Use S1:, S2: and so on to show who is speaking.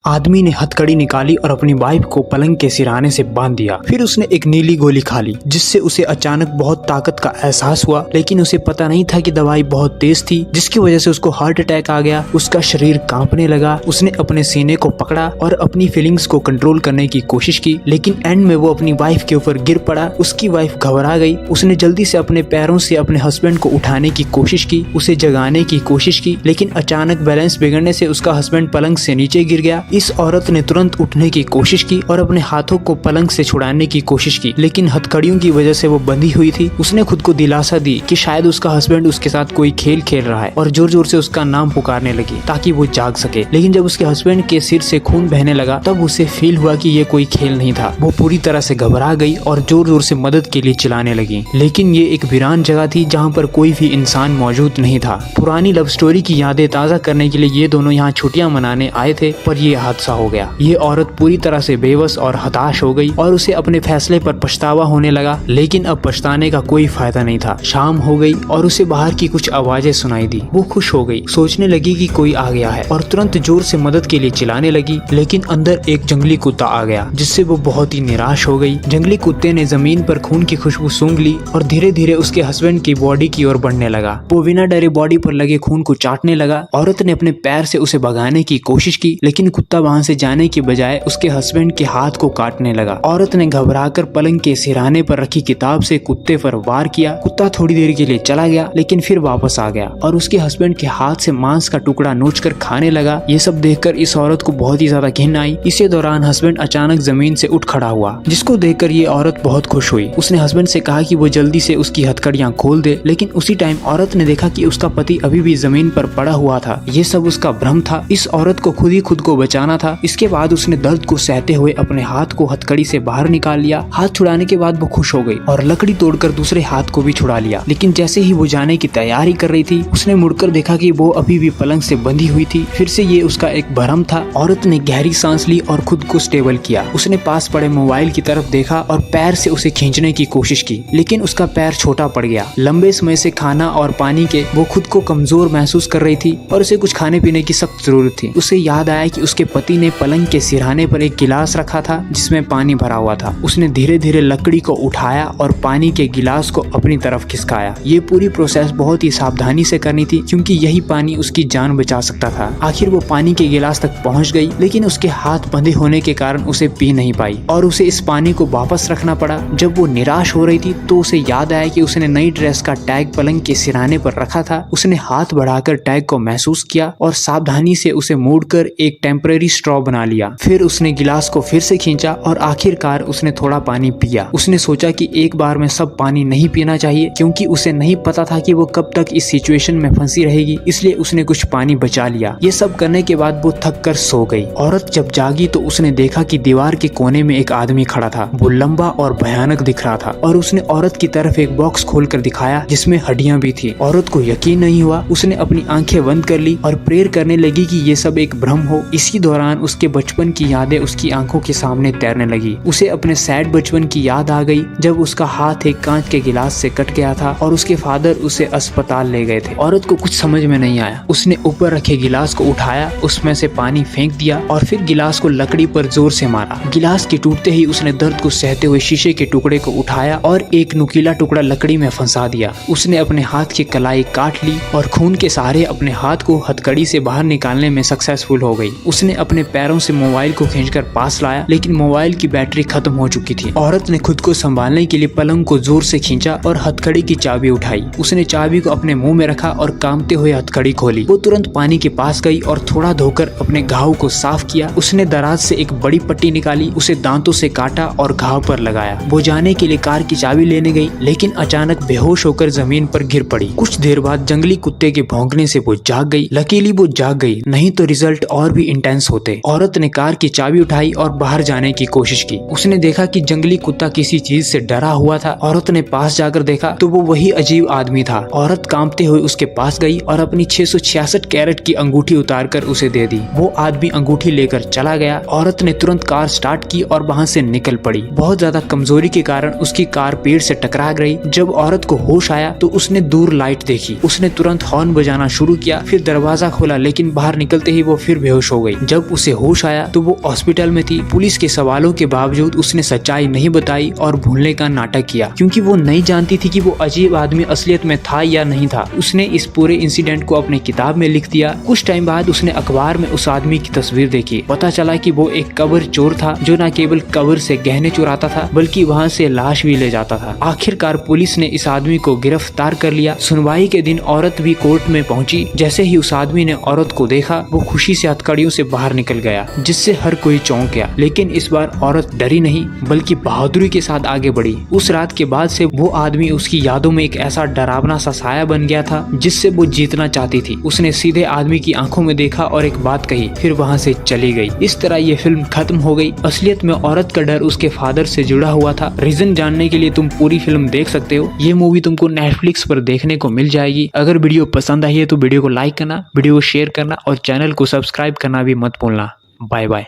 S1: आदमी ने हथकड़ी निकाली और अपनी वाइफ को पलंग के सिरहाने से बांध दिया। फिर उसने एक नीली गोली खा ली, जिससे उसे अचानक बहुत ताकत का एहसास हुआ, लेकिन उसे पता नहीं था कि दवाई बहुत तेज थी, जिसकी वजह से उसको हार्ट अटैक आ गया। उसका शरीर कांपने लगा। उसने अपने सीने को पकड़ा और अपनी फीलिंग्स को कंट्रोल करने की कोशिश की, लेकिन एंड में वो अपनी वाइफ के ऊपर गिर पड़ा। उसकी वाइफ घबरा गई। उसने जल्दी से अपने पैरों से अपने हस्बैंड को उठाने की कोशिश की, उसे जगाने की कोशिश की, लेकिन अचानक बैलेंस बिगड़ने से उसका हस्बैंड पलंग से नीचे गिर गया। इस औरत ने तुरंत उठने की कोशिश की और अपने हाथों को पलंग से छुड़ाने की कोशिश की, लेकिन हथकड़ियों की वजह से वो बंधी हुई थी। उसने खुद को दिलासा दी कि शायद उसका हस्बैंड उसके साथ कोई खेल खेल रहा है और जोर जोर से उसका नाम पुकारने लगी ताकि वो जाग सके। लेकिन जब उसके हस्बैंड के सिर से खून बहने लगा, तब उसे फील हुआ कि ये कोई खेल नहीं था। वो पूरी तरह से घबरा गई और जोर जोर से मदद के लिए चिल्लाने लगी। लेकिन ये एक वीरान जगह थी जहाँ पर कोई भी इंसान मौजूद नहीं था। पुरानी लव स्टोरी की यादें ताज़ा करने के लिए ये दोनों यहाँ छुट्टियां मनाने आए थे, पर ये हादसा हो गया। ये औरत पूरी तरह से बेबस और हताश हो गई और उसे अपने फैसले पर पछतावा होने लगा, लेकिन अब पछताने का कोई फायदा नहीं था। शाम हो गई और उसे बाहर की कुछ आवाजें सुनाई दी। वो खुश हो गई, सोचने लगी कि कोई आ गया है और तुरंत जोर से मदद के लिए चिल्लाने लगी, लेकिन अंदर एक जंगली कुत्ता आ गया, जिससे वो बहुत ही निराश हो गई। जंगली कुत्ते ने जमीन पर खून की खुशबू सूंघ ली और धीरे धीरे उसके हस्बैंड की बॉडी की ओर बढ़ने लगा। वो बिना डरे बॉडी पर लगे खून को चाटने लगा। औरत ने अपने पैर से उसे भगाने की कोशिश की, लेकिन कुत्ता वहाँ से जाने की बजाय उसके हस्बैंड के हाथ को काटने लगा। औरत ने घबराकर पलंग के सिरहाने पर रखी किताब से कुत्ते पर वार किया। कुत्ता थोड़ी देर के लिए चला गया, लेकिन फिर वापस आ गया और उसके हस्बैंड के हाथ से मांस का टुकड़ा नोचकर खाने लगा। ये सब देखकर इस औरत को बहुत ही ज्यादा घिन आई। इसी दौरान हस्बैंड अचानक जमीन से उठ खड़ा हुआ, जिसको देखकर ये औरत बहुत खुश हुई। उसने हस्बैंड से कहा कि वो जल्दी से उसकी हथकड़ियां खोल दे, लेकिन उसी टाइम औरत ने देखा कि उसका पति अभी भी जमीन पर पड़ा हुआ था। ये सब उसका भ्रम था। इस औरत को खुद ही खुद को बचाना था। इसके बाद उसने दर्द को सहते हुए अपने हाथ को हथकड़ी से बाहर निकाल लिया। हाथ छुड़ाने के बाद वो खुश हो गई और लकड़ी तोड़कर दूसरे हाथ को भी छुड़ा लिया। लेकिन जैसे ही वो जाने की तैयारी कर रही थी, उसने मुड़कर देखा कि वो अभी भी पलंग से बंधी हुई थी। फिर से ये उसका एक भ्रम था। औरत ने गहरी सांस ली और खुद को स्टेबल किया। उसने पास पड़े मोबाइल की तरफ देखा और पैर से उसे खींचने की कोशिश की, लेकिन उसका पैर छोटा पड़ गया। लंबे समय से खाना और पानी के वो खुद को कमजोर महसूस कर रही थी और उसे कुछ खाने पीने की सख्त जरूरत थी। उसे याद आया कि उसके पति ने पलंग के सिरहाने पर एक गिलास रखा था जिसमें पानी भरा हुआ था। उसने धीरे धीरे लकड़ी को उठाया और पानी के गिलास को अपनी तरफ खिसकाया। ये पूरी प्रोसेस बहुत ही सावधानी से करनी थी, क्योंकि यही पानी उसकी जान बचा सकता था। आखिर वो पानी के गिलास तक पहुंच गई, लेकिन उसके हाथ बंधे होने के कारण उसे पी नहीं पाई और उसे इस पानी को वापस रखना पड़ा। जब वो निराश हो रही थी, तो उसे याद आया कि उसने नई ड्रेस का टैग पलंग के सिरहाने पर रखा था। उसने हाथ बढ़ाकर टैग को महसूस किया और सावधानी से उसे मोड़कर एक टेम्परेरी स्ट्रॉ बना लिया। फिर उसने गिलास को फिर से खींचा और आखिरकार उसने थोड़ा पानी पिया। उसने सोचा कि एक बार में सब पानी नहीं पीना चाहिए, क्योंकि उसे नहीं पता था कि वो कब तक इस सिचुएशन में फंसी रहेगी, इसलिए उसने कुछ पानी बचा लिया। ये सब करने के बाद वो थक कर सो गई। औरत जब जागी तो उसने देखा कि दीवार के कोने में एक आदमी खड़ा था। वो लंबा और भयानक दिख रहा था और उसने औरत की तरफ एक बॉक्स खोलकर दिखाया जिसमें हड्डियां भी थी। औरत को यकीन नहीं हुआ। उसने अपनी आंखें बंद कर ली और प्रेयर करने लगी कि ये सब एक भ्रम हो। इसी दौरान उसके बचपन की यादें उसकी आंखों के सामने तैरने लगी। उसे अपने सैड बचपन की याद आ गई, जब उसका हाथ एक कांच के गिलास से कट गया था और उसके फादर उसे अस्पताल ले गए थे। औरत को कुछ समझ में नहीं आया। उसने ऊपर रखे गिलास को उठाया, उसमें से पानी फेंक दिया और फिर गिलास को लकड़ी पर जोर से मारा। गिलास के टूटते ही उसने दर्द को सहते हुए शीशे के टुकड़े को उठाया और एक नुकीला टुकड़ा लकड़ी में फंसा दिया। उसने अपने हाथ की कलाई काट ली और खून के सहारे अपने हाथ को हथकड़ी से बाहर निकालने में सक्सेसफुल हो गई। उसने अपने पैरों से मोबाइल को खींचकर पास लाया, लेकिन मोबाइल की बैटरी खत्म हो चुकी थी। औरत ने खुद को संभालने के लिए पलंग को जोर से खींचा और हथकड़ी की चाबी उठाई। उसने चाबी को अपने मुंह में रखा और कांपते हुए हथकड़ी खोली। वो तुरंत पानी के पास गई और थोड़ा धोकर अपने घाव को साफ किया। उसने दराज से एक बड़ी पट्टी निकाली, उसे दांतों से काटा और घाव पर लगाया। वो जाने के लिए कार की चाबी लेने गई, लेकिन अचानक बेहोश होकर जमीन पर गिर पड़ी। कुछ देर बाद जंगली कुत्ते के भौंकने से वो जाग गई। लकीली वो जाग गई, नहीं तो रिजल्ट और भी इंटेंस होते। औरत ने कार की चाबी उठाई और बाहर जाने की कोशिश की। उसने देखा कि जंगली कुत्ता किसी चीज से डरा हुआ था। औरत ने पास जाकर देखा तो वो वही अजीब आदमी था। औरत कांपते हुए उसके पास गई और अपनी 666 कैरेट की अंगूठी उतारकर उसे दे दी। वो आदमी अंगूठी लेकर चला गया। औरत ने तुरंत कार स्टार्ट की और वहां से निकल पड़ी। बहुत ज्यादा कमजोरी के कारण उसकी कार पेड़ से टकरा गई। जब औरत को होश आया तो उसने दूर लाइट देखी। उसने तुरंत हॉर्न बजाना शुरू किया, फिर दरवाजा खोला, लेकिन बाहर निकलते ही वो फिर बेहोश हो गई। जब उसे होश आया तो वो हॉस्पिटल में थी। पुलिस के सवालों के बावजूद उसने सच्चाई नहीं बताई और भूलने का नाटक किया, क्योंकि वो नहीं जानती थी कि वो अजीब आदमी असलियत में था या नहीं था। उसने इस पूरे इंसिडेंट को अपने किताब में लिख दिया। कुछ टाइम बाद उसने अखबार में उस आदमी की तस्वीर देखी। पता चला कि वो एक कब्र चोर था जो न केवल कब्र से गहने चुराता था बल्कि वहाँ से लाश भी ले जाता था। आखिरकार पुलिस ने इस आदमी को गिरफ्तार कर लिया। सुनवाई के दिन औरत भी कोर्ट में पहुंची। जैसे ही उस आदमी ने औरत को देखा वो खुशी से हथकड़ियों से बाहर निकल गया, जिससे हर कोई चौंक गया। लेकिन इस बार औरत डरी नहीं बल्कि बहादुरी के साथ आगे बढ़ी। उस रात के बाद से वो आदमी उसकी यादों में एक ऐसा डरावना सा साया बन गया था जिससे वो जीतना चाहती थी। उसने सीधे आदमी की आंखों में देखा और एक बात कही, फिर वहाँ से चली गई। इस तरह ये फिल्म खत्म हो गई। असलियत में औरत का डर उसके फादर से जुड़ा हुआ था। रीजन जानने के लिए तुम पूरी फिल्म देख सकते हो। ये मूवी तुमको नेटफ्लिक्स पर देखने को मिल जाएगी। अगर वीडियो पसंद आई है तो वीडियो को लाइक करना, वीडियो को शेयर करना और चैनल को सब्सक्राइब करना भी मत भूलना। Bye bye.